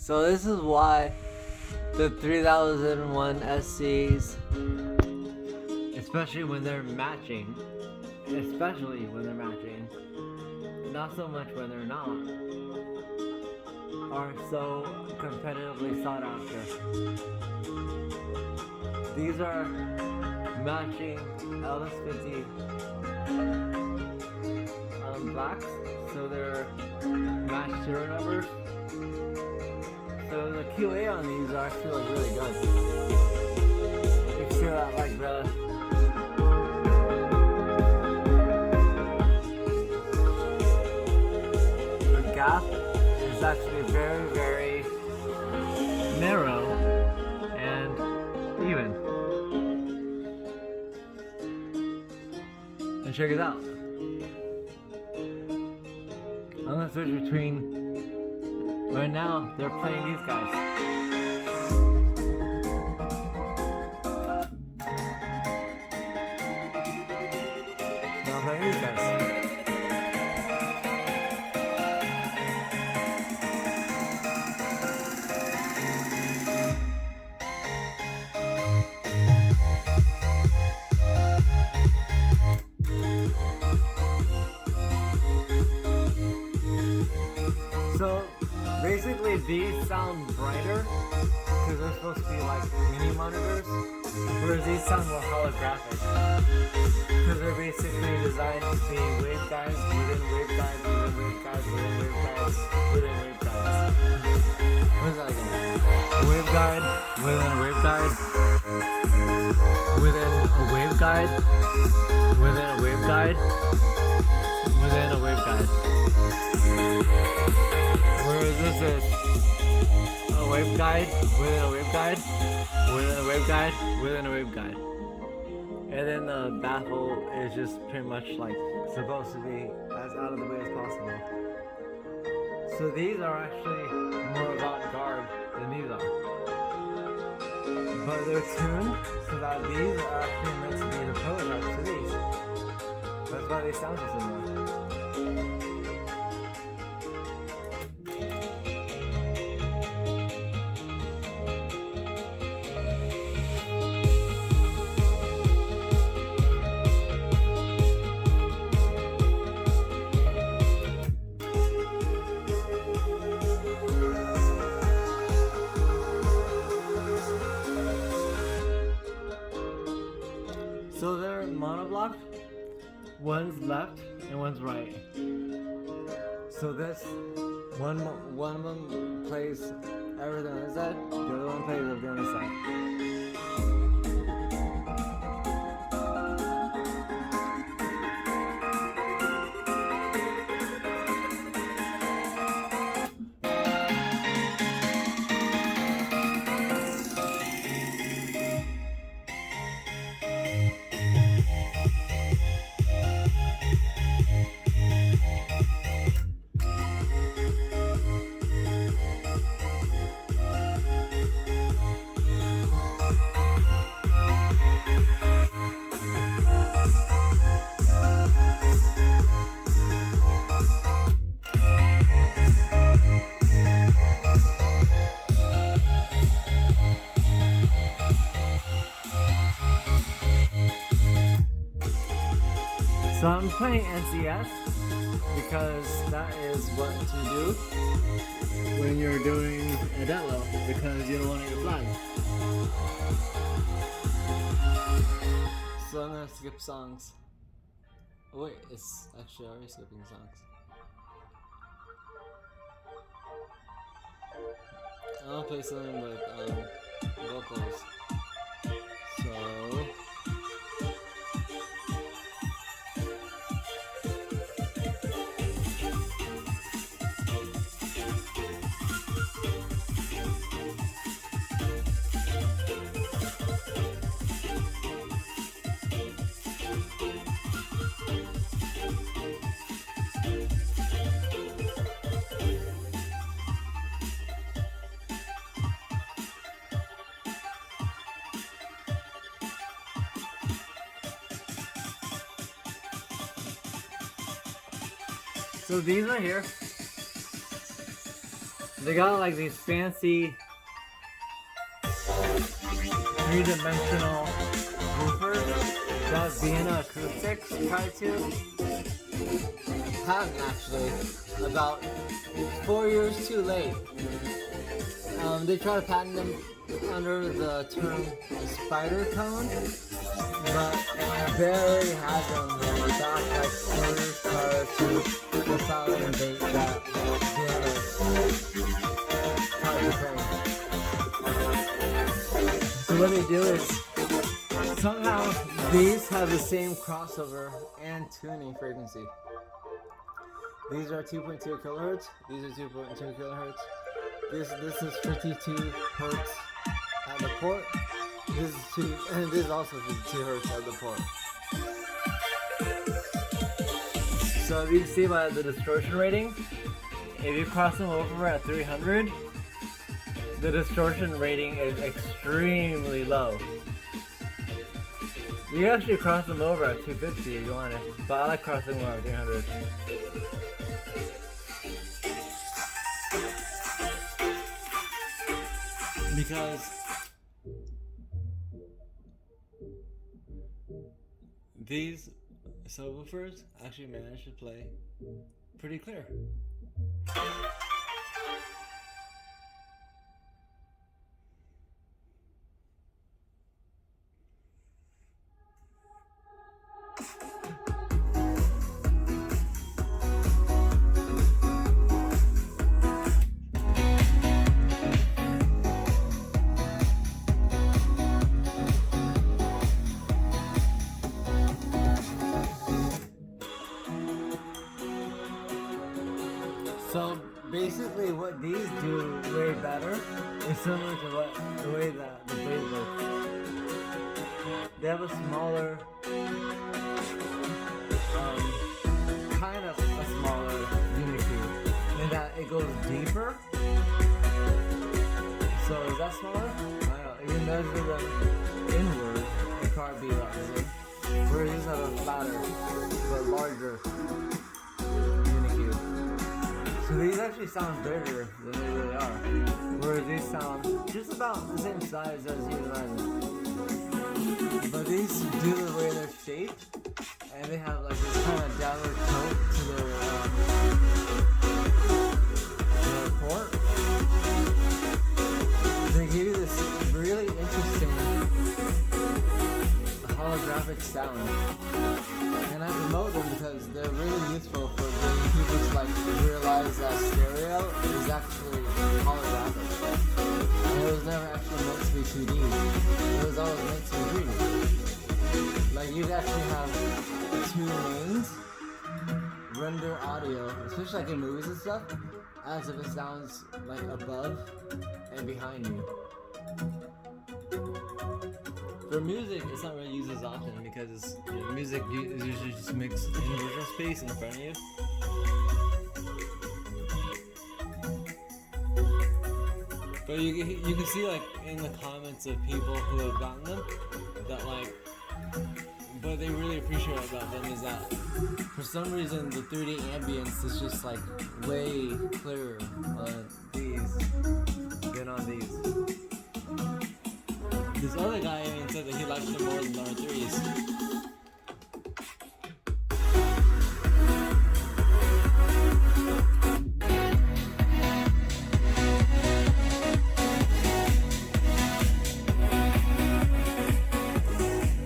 So this is why the 3001 SCs, especially when they're matching, not so much when they're not, are so competitively sought after. These are matching LS50 blacks, so they're matched serial numbers. So the QA on these are actually like really good. You can see that like the gap is actually very, very narrow and even. And check it out. I'm gonna switch between. Right now, they're playing these guys. Now I'm playing these guys. So basically these sound brighter because they're supposed to be like mini monitors, whereas these sound more holographic because they're basically designed to be waveguides within waveguides within waveguides within waveguides within waveguides. What is that again? A waveguide within a waveguide within a waveguide within a waveguide within a waveguide. Whereas this is a waveguide within a waveguide within a waveguide within a waveguide. And then the baffle is just pretty much like supposed to be as out of the way as possible. So these are actually more avant-garde than these are. But they're tuned so that these are actually meant to be the prototypes to these. That's why they sound so similar. So they're monoblock, one's left and one's right. So this, one of them plays everything on this side, the other one plays everything on this side. So I'm playing NCS because that is what to do when you're doing a demo because you don't want to get flagged. So I'm gonna skip songs. Oh wait, it's actually already skipping songs. I'm gonna play something with vocals. So So these are here. They got like these fancy three-dimensional woofers that Vienna Acoustics tried to patent actually about 4 years too late. They tried to patent them under the term spider tone, but barely had them back like quarters prior to the following date that Vienna tried to bring. So what they do is somehow these have the same crossover and tuning frequency. These are 2.2 kilohertz. These are 2.2 kilohertz. This is 52 hertz at the port. This is also 52 hertz at the port. So you can see by the distortion rating, if you cross them over at 300, the distortion rating is extremely low. You can actually cross them over at 250 if you want it, but I like crossing them over at 300. Because these subwoofers actually manage to play pretty clear. So basically what these do way better is similar to the way that the Blade works. They have a smaller, kind of a smaller Unicube, in that it goes deeper. So is that smaller? I don't know. If you measure them inward, it can't be about the same. Whereas these have a flatter, but larger Unicube. So these actually sound bigger than they really are. Whereas these sound just about the same size as you imagine. But these, due to the way they're shaped, and they have like this kind of downward tilt to their port, they give you this really interesting holographic sound. And I promote them because they're really useful for getting people to like realize that stereo is actually holographic. And it was never actually meant to be 2D. It was always meant to be 3D. Like you actually have two mains render audio, especially like in movies and stuff, as if it sounds like above and behind you. For music, it's not really used as often because music is usually just mixed in virtual space in front of you. But you can see like in the comments of people who have gotten them that like, what they really appreciate about them is that for some reason the 3D ambience is just like way clearer on these than on these. This other guy even said that he likes them more than the R3s.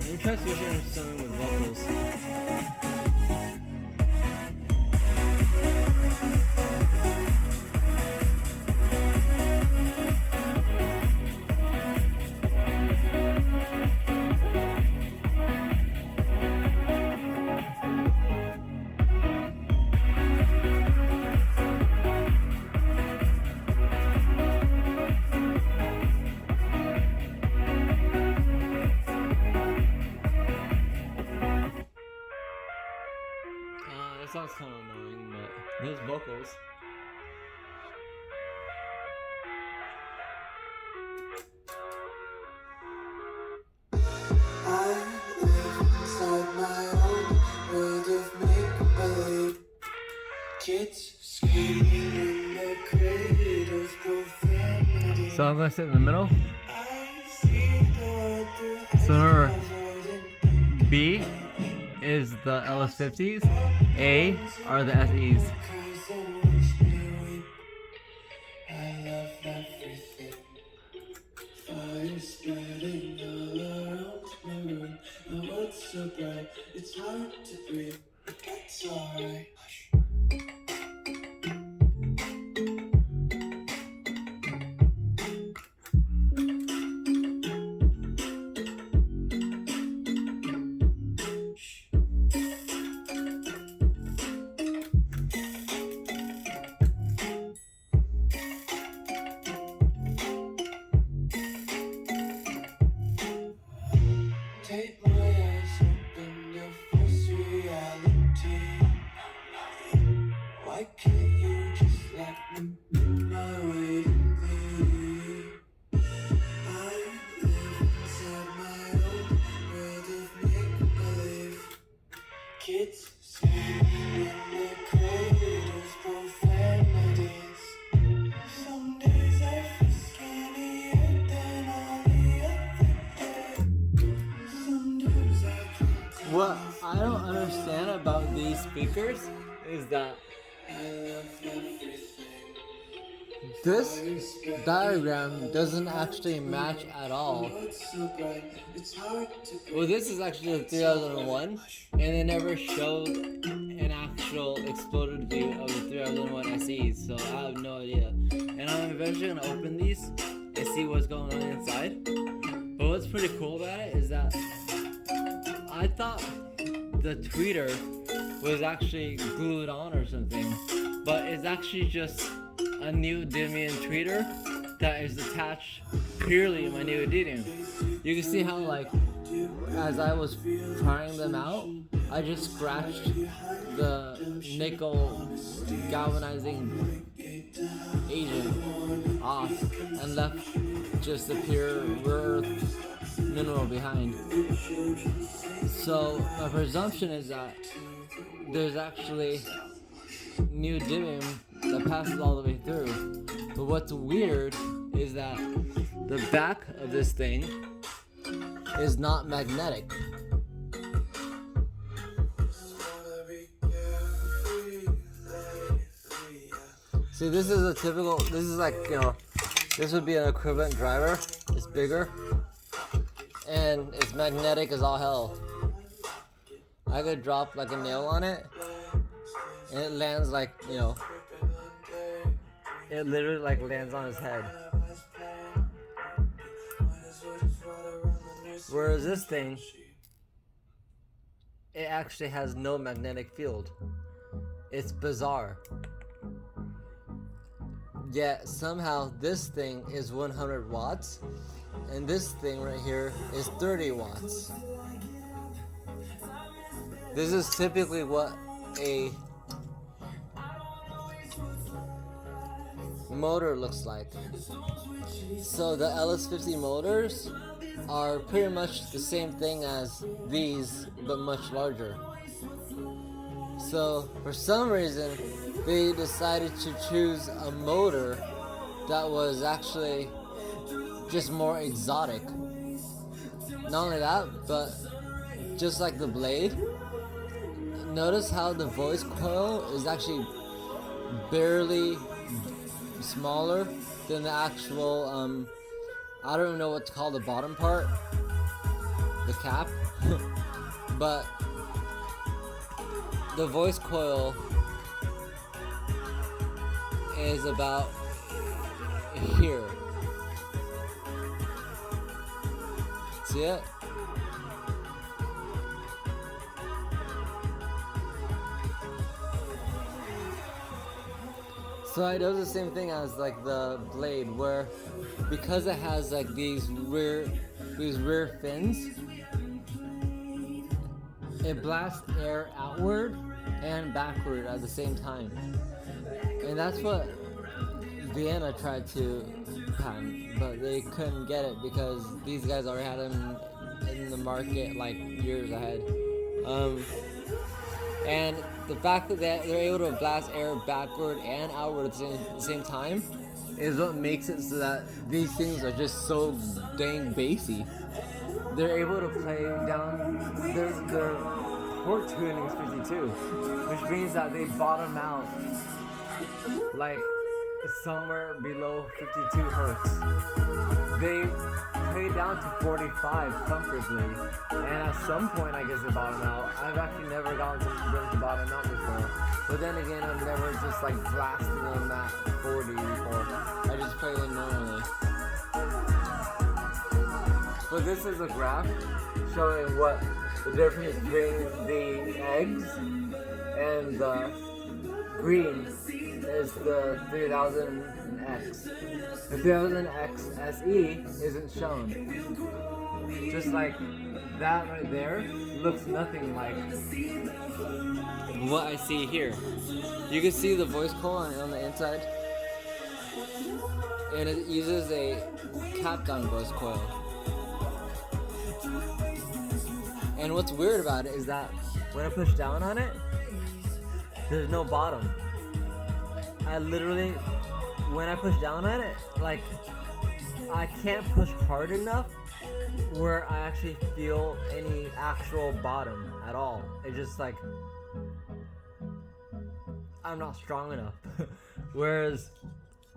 Let me try switching something with vocals. So I'm gonna sit in the middle. So remember, B is the LS50s, A are the SEs. It's hard to breathe, but that's alright. Take my eyes open to force reality. Why can't you just let me make my way to me? I live inside my own world of make-believe. Kids screaming in their cradles, profanities. Some days I feel skinnier than all the other days. Sometimes I can't. What I don't understand about these speakers is that this diagram doesn't actually match at all. Well, this is actually the 3001, and they never showed an actual exploded view of the 3001 SEs, so I have no idea. And I'm eventually gonna open these and see what's going on inside. But what's pretty cool about it is that I thought the tweeter was actually glued on or something, but it's actually just a neodymium tweeter that is attached purely in my neodymium. You can see how, like, as I was trying them out, I just scratched the nickel galvanizing agent off and left just the pure rare earth mineral behind. So my presumption is that there's actually neodymium that passes all the way through. But what's weird is that the back of this thing is not magnetic. See, this is a typical, this is like, you know, this would be an equivalent driver. It's bigger and it's magnetic as all hell. I could drop like a nail on it and it lands like, you know, it literally like lands on his head. Whereas this thing, it actually has no magnetic field. It's bizarre. Yet somehow this thing is 100 watts and this thing right here is 30 watts. This is typically what a motor looks like. So the LS50 motors are pretty much the same thing as these, but much larger. So for some reason, they decided to choose a motor that was actually just more exotic. Not only that, but just like the blade, notice how the voice coil is actually barely smaller than the actual, I don't even know what to call the bottom part, the cap, but the voice coil is about here. See it? So it does the same thing as like the blade, where because it has like these rear fins, it blasts air outward and backward at the same time. And that's what Vienna tried to patent, but they couldn't get it because these guys already had them in the market like years ahead. And the fact that they're able to blast air backward and outward at the same time is what makes it so that these things are just so dang bassy. They're able to play down their port tuning is 52, which means that they bottom out like somewhere below 52 hertz. They play down to 45 comfortably, and at some point I guess they bottom out. I've actually never gotten them to bottom out before, but then again I've never just like blasted them at 40 before. I just play them normally. But this is a graph showing what the difference between the eggs and the green is the 3000X. The 3000X SE isn't shown. Just like that right there looks nothing like what I see here. You can see the voice coil on the inside, and it uses a Kapton voice coil. And what's weird about it is that when I push down on it, there's no bottom. I literally, when I push down on it, like, I can't push hard enough where I actually feel any actual bottom at all. It's just like, I'm not strong enough. Whereas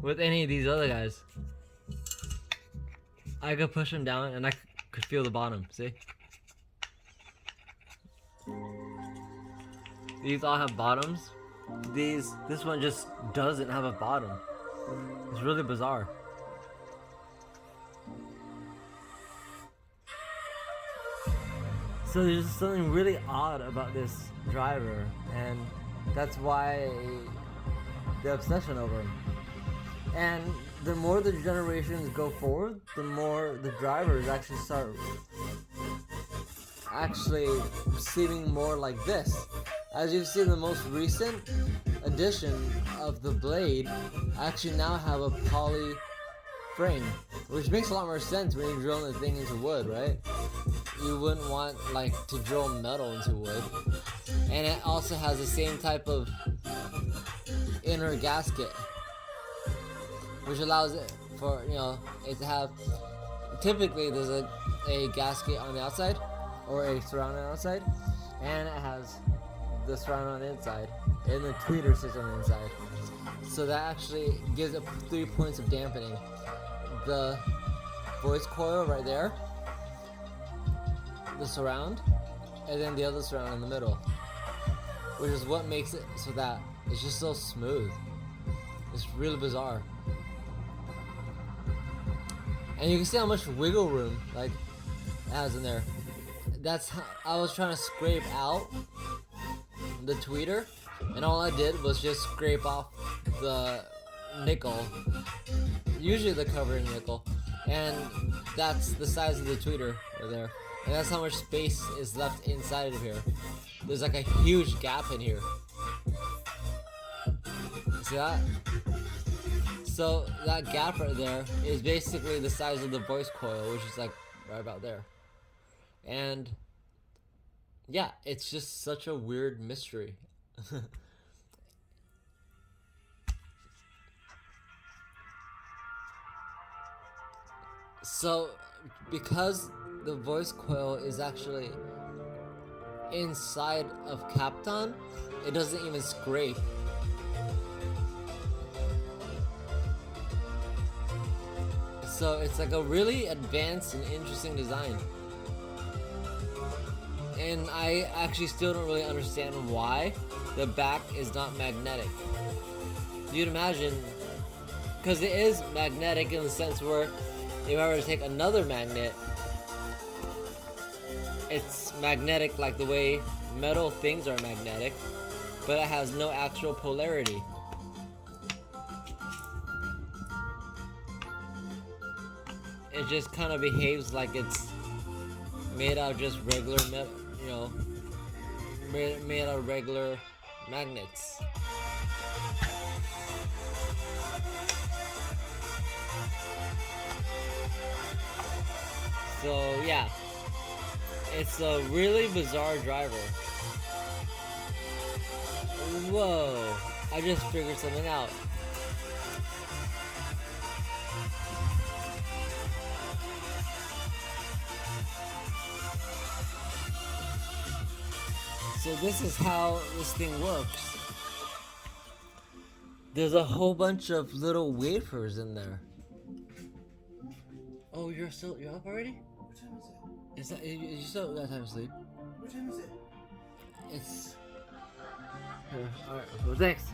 with any of these other guys, I could push them down and I could feel the bottom, see? These all have bottoms. This one just doesn't have a bottom. It's really bizarre. So there's something really odd about this driver, and that's why the obsession over him. And the more the generations go forward, the more the drivers actually start seeming more like this. As you see, the most recent edition of the blade actually now have a poly frame, which makes a lot more sense when you're drilling the thing into wood, right? You wouldn't want like to drill metal into wood. And it also has the same type of inner gasket, which allows it for, it to have, typically there's a gasket on the outside or a surround on the outside, and it has the surround on the inside and the tweeter sits on the inside. So that actually gives it 3 points of dampening. The voice coil right there, the surround, and then the other surround in the middle, which is what makes it so that it's just so smooth. It's really bizarre. And you can see how much wiggle room like it has in there. That's how I was trying to scrape out the tweeter, and all I did was just scrape off the nickel, usually the covering nickel, and that's the size of the tweeter right there, and that's how much space is left inside of here. There's like a huge gap in here. See that? So that gap right there is basically the size of the voice coil, which is like right about there. And yeah, it's just such a weird mystery. So, because the voice coil is actually inside of Kapton, it doesn't even scrape. So it's like a really advanced and interesting design. And I actually still don't really understand why the back is not magnetic. You'd imagine, because it is magnetic in the sense where if I were to take another magnet, it's magnetic like the way metal things are magnetic, but it has no actual polarity. It just kind of behaves like it's made out of just regular metal, made out of regular magnets. So yeah, it's a really bizarre driver. Whoa, I just figured something out. So this is how this thing works. There's a whole bunch of little wafers in there. Oh, you're up already? What time is it? Is that you still got time to sleep? What time is it? It's. Alright, well thanks.